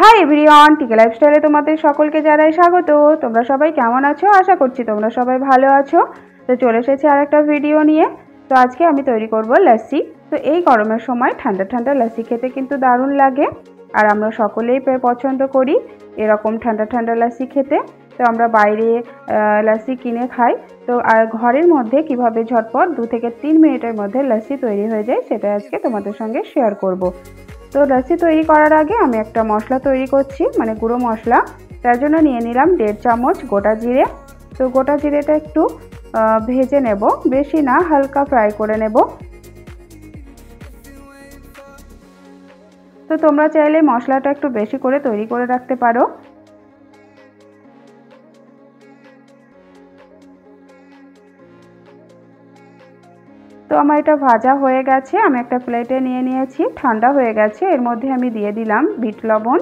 Hi everyone, টিকে লাইফস্টাইলে তোমাদের সকলকে জানাই স্বাগত। তোমরা সবাই কেমন আছো? আশা করছি তোমরা সবাই ভালো আছো। তো চলে এসেছি আর একটা ভিডিও নিয়ে। তো আজকে আমি তৈরি করব লস্যি। তো এই গরমের সময় ঠান্ডা ঠান্ডা লস্যি খেতে কিন্তু দারুণ লাগে, আর আমরা সকলেই পছন্দ করি এরকম ঠান্ডা ঠান্ডা লস্যি খেতে। তো আমরা বাইরে লস্যি কিনে খাই, তো আর ঘরের মধ্যে কিভাবে ঝটপট 2 থেকে 3 মিনিটের মধ্যে লস্যি তৈরি হয়ে যায় সেটা আজকে তোমাদের সঙ্গে শেয়ার করব। তো লস্যি তৈরি করার আগে আমি একটা মশলা তৈরি করছি, মানে গুঁড়ো মশলা। তার জন্য নিয়ে নিলাম 1.5 চামচ গোটা জিরে। তো গোটা জিরেটা একটু ভেজে নেব, বেশি না, হালকা ফ্রাই করে নেব। তো তোমরা চাইলে মশলাটা একটু বেশি করে তৈরি করে রাখতে পারো। তো আমার এটা ভাজা হয়ে গেছে, আমি একটা প্লেটে নিয়ে নিয়েছি, ঠান্ডা হয়ে গেছে। এর মধ্যে আমি দিয়ে দিলাম বিট লবণ,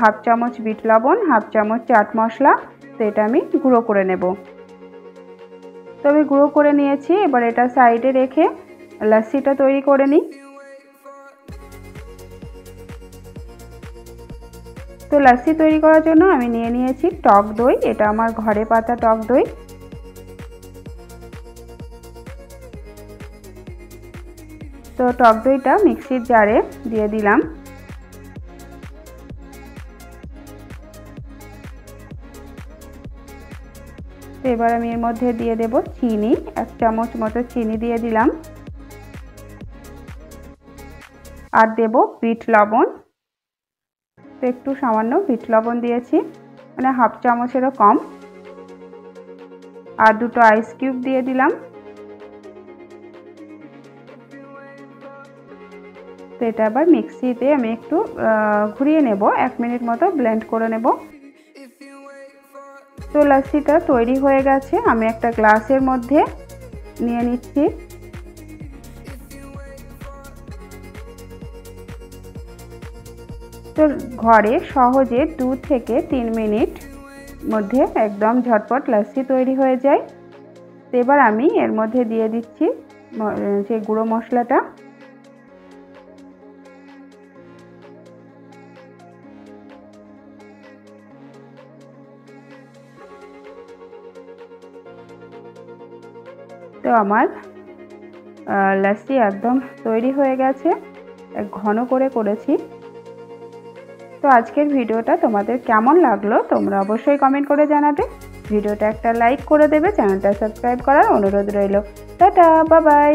1/2 চামচ বিট লবণ, 1/2 চামচ চাট মশলা। তো এটা আমি গুঁড়ো করে নেব। তো আমি গুঁড়ো করে নিয়েছি, এবার এটা সাইডে রেখে লস্যিটা তৈরি করে নিই। তো লস্যি তৈরি করার জন্য আমি নিয়ে নিয়েছি টক দই, এটা আমার ঘরে পাতা টক দই। তো টক দইটা মিক্সির জারে দিয়ে দিলাম। তো এবার আমি এর মধ্যে দিয়ে দেব চিনি, 1 চামচ মতো চিনি দিয়ে দিলাম। আর দেব বিট লবণ, তো একটু সামান্য বিট লবণ দিয়েছি, মানে 1/2 চামচেরও কম। আর 2টো আইস কিউব দিয়ে দিলাম। তো এটা আবার মিক্সিতে আমি একটু ঘুরিয়ে নেব, 1 মিনিট মতো ব্লেন্ড করে নেব। তো লস্যিটা তৈরি হয়ে গেছে, আমি একটা গ্লাসের মধ্যে নিয়ে নিচ্ছি। তো ঘরে সহজে 2 থেকে 3 মিনিট মধ্যে একদম ঝটপট লস্যি তৈরি হয়ে যায়। তো এবার আমি এর মধ্যে দিয়ে দিচ্ছি যে গুঁড়ো মশলাটা। তো আমার লস্যি একদম তৈরি হয়ে গেছে, ঘন করে করেছি। তো আজকের ভিডিওটা তোমাদের কেমন লাগলো তোমরা অবশ্যই কমেন্ট করে জানাবে। ভিডিওটা একটা লাইক করে দেবে, চ্যানেলটা সাবস্ক্রাইব করার অনুরোধ রইল। Tata, bye bye.